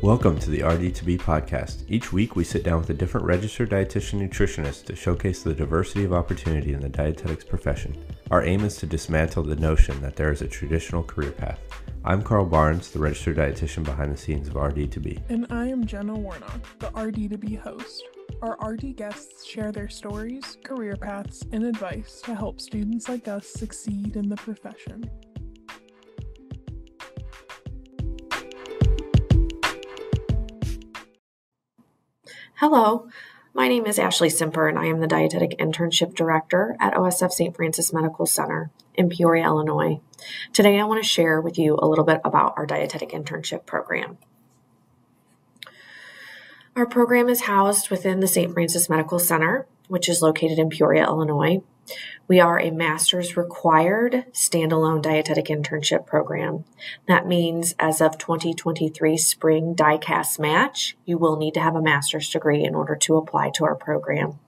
Welcome to the RD2BE podcast. Each week we sit down with a different registered dietitian nutritionist to showcase the diversity of opportunity in the dietetics profession. Our aim is to dismantle the notion that there is a traditional career path. I'm Carl Barnes, the registered dietitian behind the scenes of RD2BE. And I am Jenna Warnock, the RD2BE host. Our RD guests share their stories, career paths, and advice to help students like us succeed in the profession. Hello, my name is Ashley Simper, and I am the Dietetic Internship Director at OSF St. Francis Medical Center in Peoria, Illinois. Today, I want to share with you a little bit about our dietetic internship program. Our program is housed within the St. Francis Medical Center, which is located in Peoria, Illinois. We are a master's required standalone dietetic internship program. That means as of 2023 spring DICAS match, you will need to have a master's degree in order to apply to our program.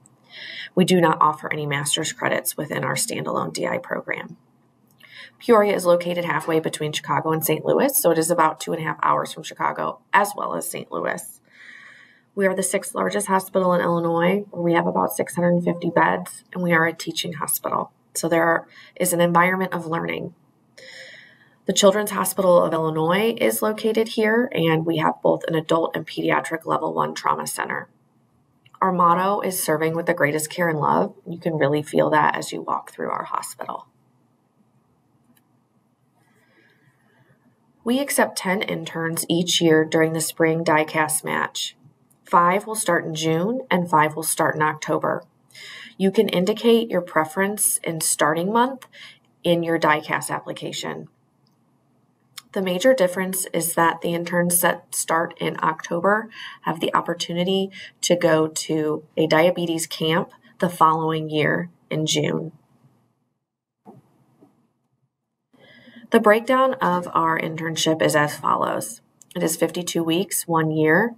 We do not offer any master's credits within our standalone DI program. Peoria is located halfway between Chicago and St. Louis, so it is about 2.5 hours from Chicago as well as St. Louis. We are the 6th largest hospital in Illinois, where we have about 650 beds, and we are a teaching hospital. So there is an environment of learning. The Children's Hospital of Illinois is located here, and we have both an adult and pediatric level 1 trauma center. Our motto is serving with the greatest care and love. You can really feel that as you walk through our hospital. We accept 10 interns each year during the spring DICAS match. 5 will start in June and 5 will start in October. You can indicate your preference in starting month in your DICAS application. The major difference is that the interns that start in October have the opportunity to go to a diabetes camp the following year in June. The breakdown of our internship is as follows. It is 52 weeks, 1 year.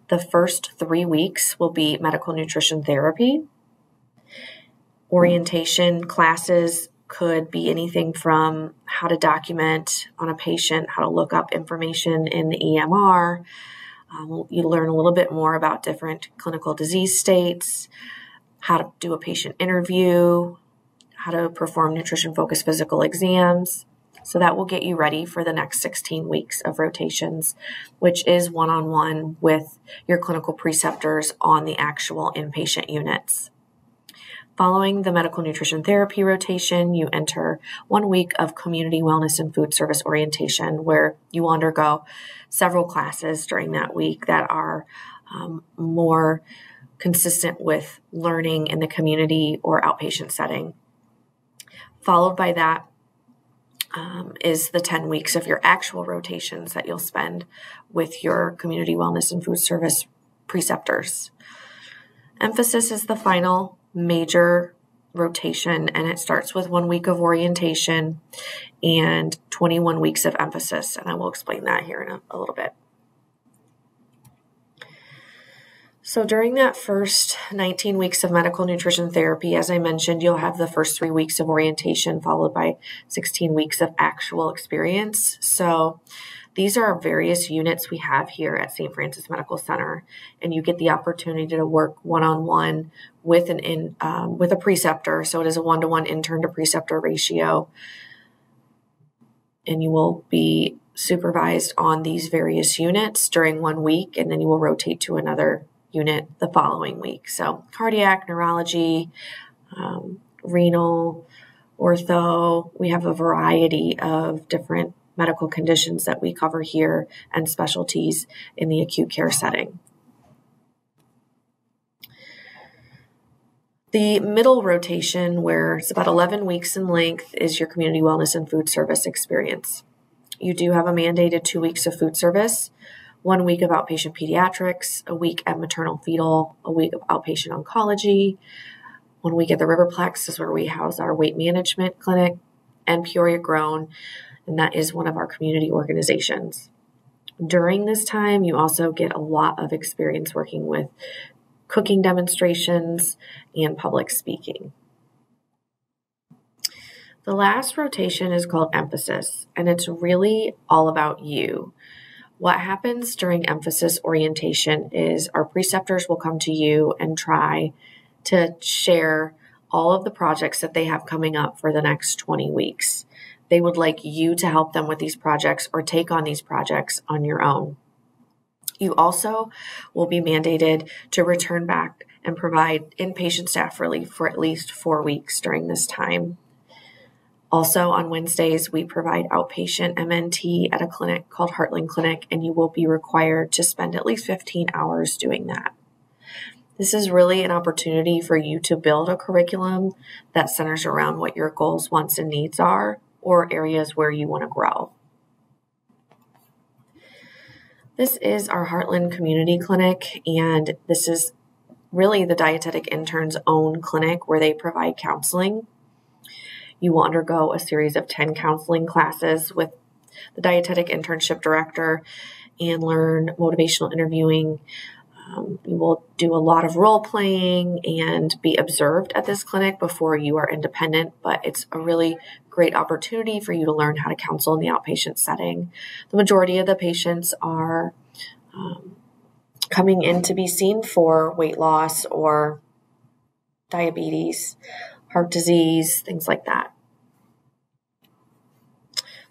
The first 3 weeks will be medical nutrition therapy. Orientation classes could be anything from how to document on a patient, how to look up information in the EMR. You learn a little bit more about different clinical disease states, how to do a patient interview, how to perform nutrition-focused physical exams. So that will get you ready for the next 16 weeks of rotations, which is one-on-one with your clinical preceptors on the actual inpatient units. Following the medical nutrition therapy rotation, you enter 1 week of community wellness and food service orientation, where you undergo several classes during that week that are more consistent with learning in the community or outpatient setting. Followed by that is the 10 weeks of your actual rotations that you'll spend with your community wellness and food service preceptors. Emphasis is the final major rotation, and it starts with 1 week of orientation and 21 weeks of emphasis, and I will explain that here in a little bit. So during that first 19 weeks of medical nutrition therapy, as I mentioned, you'll have the first 3 weeks of orientation followed by 16 weeks of actual experience. So these are various units we have here at St. Francis Medical Center, and you get the opportunity to work one-on-one with with a preceptor. So it is a 1-to-1 intern to preceptor ratio, and you will be supervised on these various units during 1 week, and then you will rotate to another unit the following week. So cardiac, neurology, renal, ortho, we have a variety of different medical conditions that we cover here and specialties in the acute care setting. The middle rotation, where it's about 11 weeks in length, is your community wellness and food service experience. You do have a mandated 2 weeks of food service, 1 week of outpatient pediatrics, a week at maternal fetal, a week of outpatient oncology, 1 week at the Riverplex is where we house our weight management clinic, and Peoria Grown, and that is one of our community organizations. During this time, you also get a lot of experience working with cooking demonstrations and public speaking. The last rotation is called emphasis, and it's really all about you. What happens during emphasis orientation is our preceptors will come to you and try to share all of the projects that they have coming up for the next 20 weeks. They would like you to help them with these projects or take on these projects on your own. You also will be mandated to return back and provide inpatient staff relief for at least 4 weeks during this time. Also, on Wednesdays, we provide outpatient MNT at a clinic called Heartland Clinic, and you will be required to spend at least 15 hours doing that. This is really an opportunity for you to build a curriculum that centers around what your goals, wants, and needs are, or areas where you want to grow. This is our Heartland Community Clinic, and this is really the dietetic intern's own clinic where they provide counseling. You will undergo a series of 10 counseling classes with the Dietetic Internship Director and learn motivational interviewing. You will do a lot of role playing and be observed at this clinic before you are independent, but it's a really great opportunity for you to learn how to counsel in the outpatient setting. The majority of the patients are coming in to be seen for weight loss or diabetes, heart disease, things like that.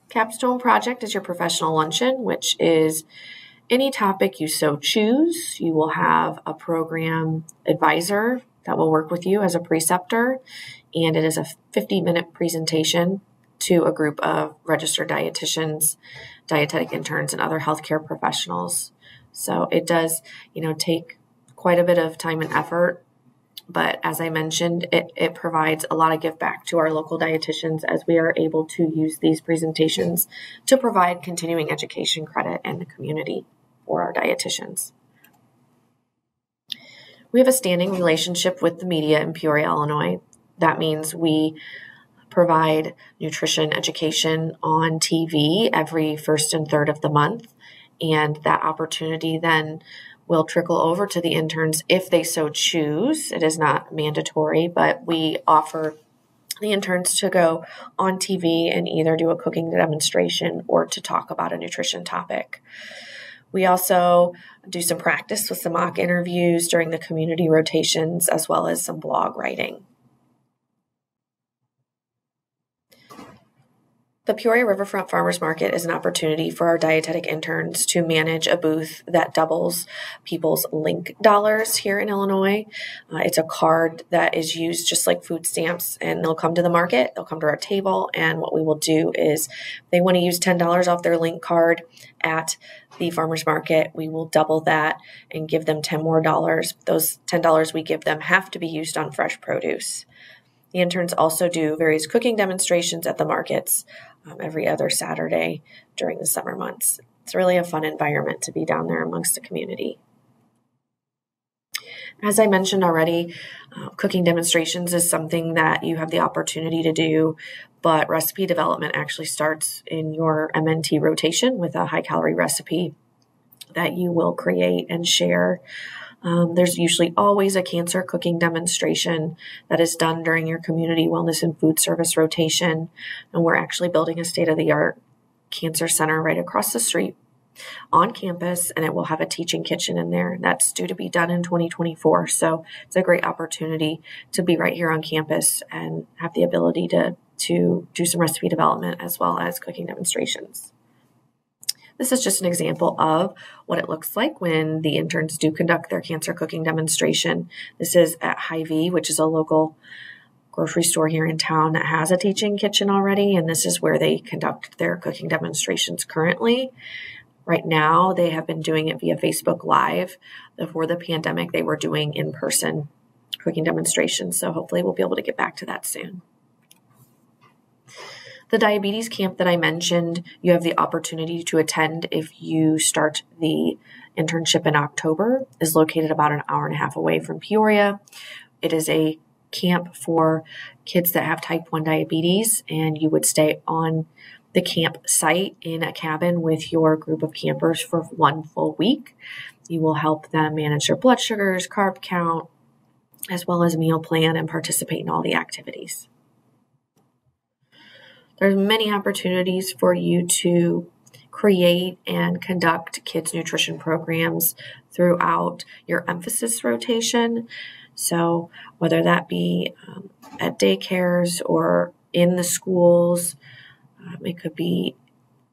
Capstone project is your professional luncheon, which is any topic you so choose. You will have a program advisor that will work with you as a preceptor, and it is a 50-minute presentation to a group of registered dietitians, dietetic interns, and other healthcare professionals. So it does, take quite a bit of time and effort. But as I mentioned, it provides a lot of give back to our local dietitians as we are able to use these presentations to provide continuing education credit in the community for our dietitians. We have a standing relationship with the media in Peoria, Illinois. That means we provide nutrition education on TV every first and third of the month, and that opportunity then will trickle over to the interns if they so choose. It is not mandatory, but we offer the interns to go on TV and either do a cooking demonstration or to talk about a nutrition topic. We also do some practice with some mock interviews during the community rotations, as well as some blog writing. The Peoria Riverfront Farmers Market is an opportunity for our dietetic interns to manage a booth that doubles people's link dollars here in Illinois. It's a card that is used just like food stamps, and they'll come to the market, they'll come to our table, and what we will do is they want to use $10 off their link card at the farmers market, we will double that and give them $10 more. Those $10 we give them have to be used on fresh produce. The interns also do various cooking demonstrations at the markets every other Saturday during the summer months. It's really a fun environment to be down there amongst the community. As I mentioned already, cooking demonstrations is something that you have the opportunity to do, but recipe development actually starts in your MNT rotation with a high-calorie recipe that you will create and share. There's usually always a cancer cooking demonstration that is done during your community wellness and food service rotation, and we're actually building a state-of-the-art cancer center right across the street on campus, and it will have a teaching kitchen in there. That's due to be done in 2024, so it's a great opportunity to be right here on campus and have the ability to do some recipe development as well as cooking demonstrations. This is just an example of what it looks like when the interns do conduct their cancer cooking demonstration. This is at Hy-Vee, which is a local grocery store here in town that has a teaching kitchen already, and this is where they conduct their cooking demonstrations currently. Right now, they have been doing it via Facebook Live. Before the pandemic, they were doing in-person cooking demonstrations, so hopefully we'll be able to get back to that soon. The diabetes camp that I mentioned, you have the opportunity to attend if you start the internship in October, is located about an hour and a half away from Peoria. It is a camp for kids that have type 1 diabetes, and you would stay on the camp site in a cabin with your group of campers for 1 full week. You will help them manage their blood sugars, carb count, as well as meal plan and participate in all the activities. There's many opportunities for you to create and conduct kids nutrition programs throughout your emphasis rotation. So whether that be at daycares or in the schools, it could be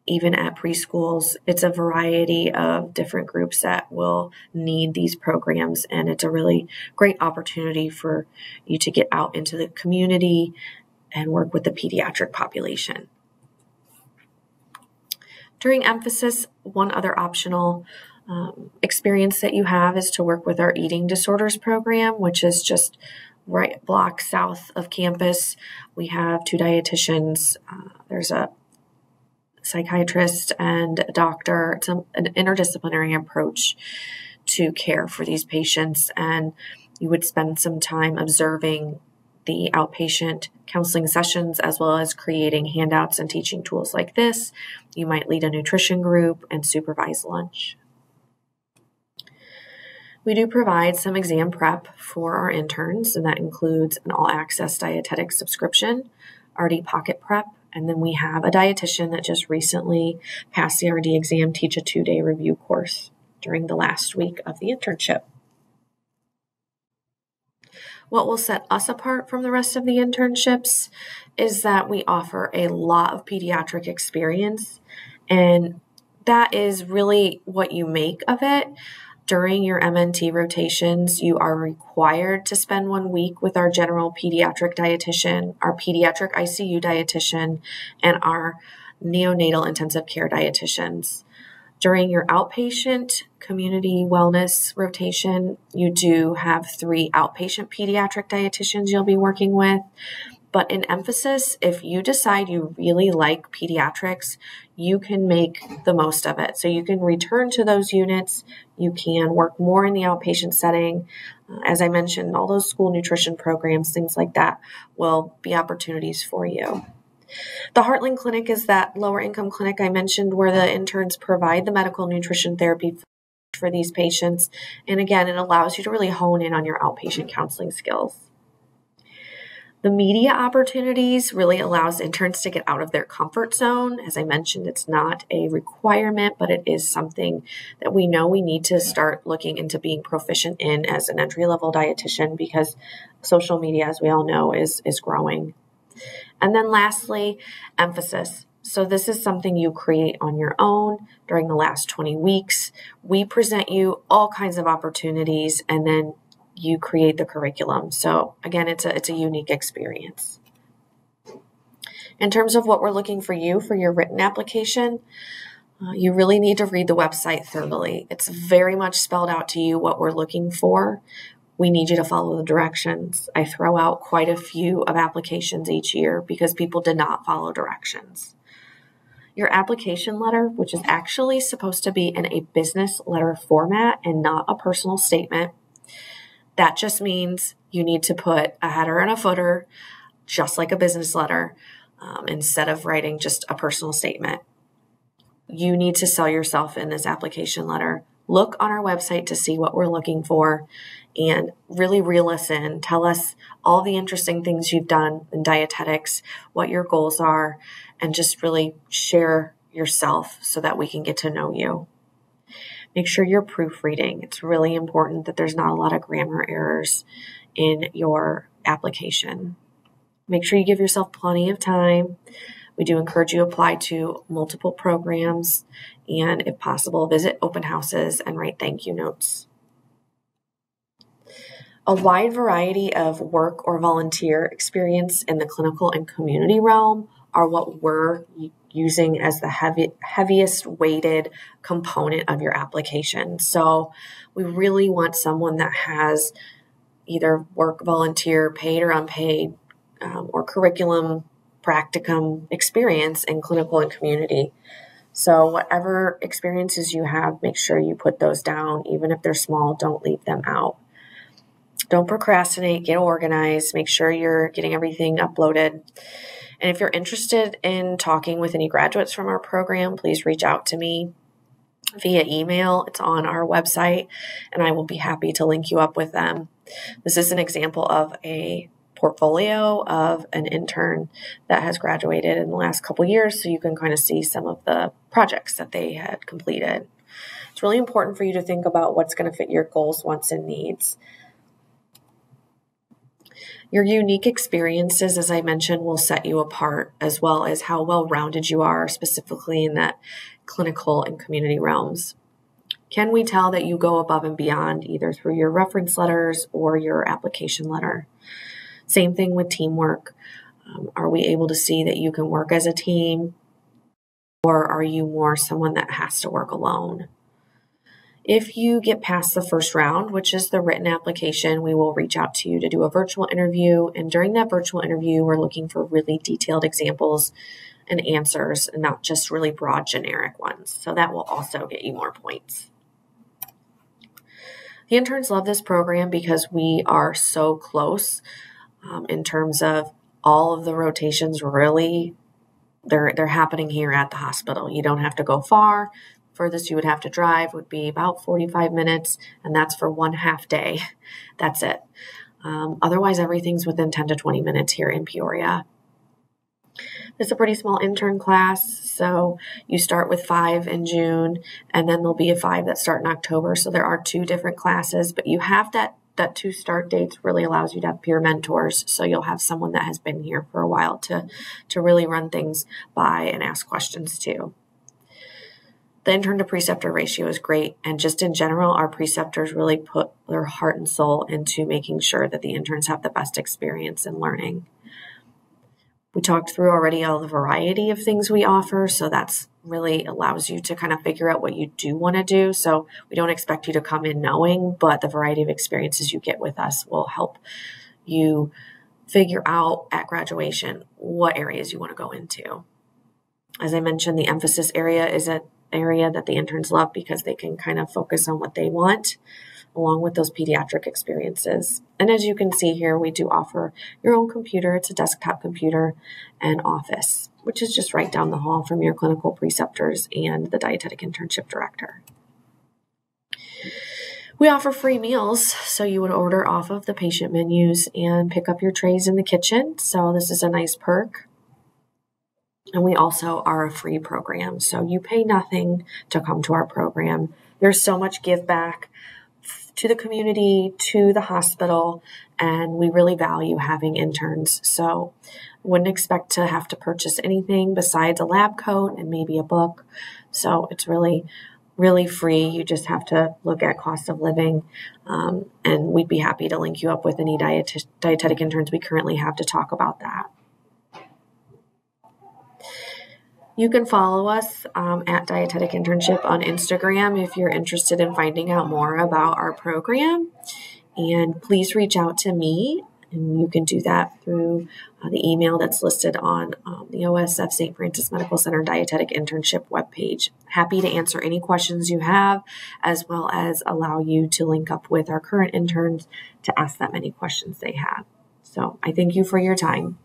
even at preschools. It's a variety of different groups that will need these programs, and it's a really great opportunity for you to get out into the community and work with the pediatric population. During emphasis, one other optional experience that you have is to work with our eating disorders program, which is just right block south of campus. We have 2 dietitians. There's a psychiatrist and a doctor. It's an interdisciplinary approach to care for these patients, and you would spend some time observing the outpatient counseling sessions as well as creating handouts and teaching tools like this. You might lead a nutrition group and supervise lunch. We do provide some exam prep for our interns, and that includes an all-access dietetic subscription, RD Pocket Prep, and then we have a dietitian that just recently passed the RD exam, teach a 2-day review course during the last week of the internship. What will set us apart from the rest of the internships is that we offer a lot of pediatric experience, and that is really what you make of it. During your MNT rotations, you are required to spend 1 week with our general pediatric dietitian, our pediatric ICU dietitian, and our neonatal intensive care dietitians. During your outpatient community wellness rotation, you do have 3 outpatient pediatric dietitians you'll be working with. But in emphasis, if you decide you really like pediatrics, you can make the most of it. So you can return to those units. You can work more in the outpatient setting. As I mentioned, all those school nutrition programs, things like that, will be opportunities for you. The Heartland Clinic is that lower income clinic I mentioned where the interns provide the medical nutrition therapy for these patients. And again, it allows you to really hone in on your outpatient counseling skills. The media opportunities really allows interns to get out of their comfort zone. As I mentioned, it's not a requirement, but it is something that we know we need to start looking into being proficient in as an entry-level dietitian, because social media, as we all know, is growing. And then lastly, emphasis. So this is something you create on your own during the last 20 weeks. We present you all kinds of opportunities, and then you create the curriculum. So again, it's a unique experience. In terms of what we're looking for you for your written application, you really need to read the website thoroughly. It's very much spelled out to you what we're looking for. We need you to follow the directions. I throw out quite a few of applications each year because people did not follow directions. Your application letter, which is actually supposed to be in a business letter format and not a personal statement, that just means you need to put a header and a footer, just like a business letter, instead of writing just a personal statement. You need to sell yourself in this application letter. Look on our website to see what we're looking for and really reel us in. Tell us all the interesting things you've done in dietetics, what your goals are, and just really share yourself so that we can get to know you. Make sure you're proofreading. It's really important that there's not a lot of grammar errors in your application. Make sure you give yourself plenty of time. We do encourage you to apply to multiple programs and, if possible, visit open houses and write thank you notes. A wide variety of work or volunteer experience in the clinical and community realm are what we're using as the heaviest weighted component of your application. So we really want someone that has either work, volunteer, paid or unpaid, or curriculum, practicum experience in clinical and community. So whatever experiences you have, make sure you put those down. Even if they're small, don't leave them out. Don't procrastinate, get organized, make sure you're getting everything uploaded. And if you're interested in talking with any graduates from our program, please reach out to me via email. It's on our website, and I will be happy to link you up with them. This is an example of a portfolio of an intern that has graduated in the last couple years, so you can kind of see some of the projects that they had completed. It's really important for you to think about what's going to fit your goals, wants, and needs. Your unique experiences, as I mentioned, will set you apart, as well as how well-rounded you are, specifically in that clinical and community realms. Can we tell that you go above and beyond, either through your reference letters or your application letter? Same thing with teamwork. Are we able to see that you can work as a team, or are you more someone that has to work alone? If you get past the first round, which is the written application, we will reach out to you to do a virtual interview. And during that virtual interview, we're looking for really detailed examples and answers, and not just really broad generic ones. So that will also get you more points. The interns love this program because we are so close in terms of all of the rotations. Really, they're happening here at the hospital. You don't have to go far. Furthest you would have to drive would be about 45 minutes, and that's for one half day. That's it. Otherwise, everything's within 10 to 20 minutes here in Peoria. It's a pretty small intern class, so you start with 5 in June, and then there'll be a 5 that start in October. So there are 2 different classes, but you have that 2 start dates really allows you to have peer mentors. So you'll have someone that has been here for a while to really run things by and ask questions to. The intern to preceptor ratio is great. And just in general, our preceptors really put their heart and soul into making sure that the interns have the best experience in learning. We talked through already all the variety of things we offer. So that's really allows you to kind of figure out what you do want to do. So we don't expect you to come in knowing, but the variety of experiences you get with us will help you figure out at graduation what areas you want to go into. As I mentioned, the emphasis area is an area that the interns love because they can kind of focus on what they want, along with those pediatric experiences. And as you can see here, we do offer your own computer. It's a desktop computer and office, which is just right down the hall from your clinical preceptors and the Dietetic Internship Director. We offer free meals, so you would order off of the patient menus and pick up your trays in the kitchen. So this is a nice perk. And we also are a free program, so you pay nothing to come to our program. There's so much give back to the community, to the hospital, and we really value having interns. So wouldn't expect to have to purchase anything besides a lab coat and maybe a book. So it's really, really free. You just have to look at cost of living, and we'd be happy to link you up with any dietetic interns we currently have to talk about that. You can follow us at Dietetic Internship on Instagram if you're interested in finding out more about our program. And please reach out to me, and you can do that through the email that's listed on the OSF St. Francis Medical Center Dietetic Internship webpage. Happy to answer any questions you have, as well as allow you to link up with our current interns to ask them any questions they have. So I thank you for your time.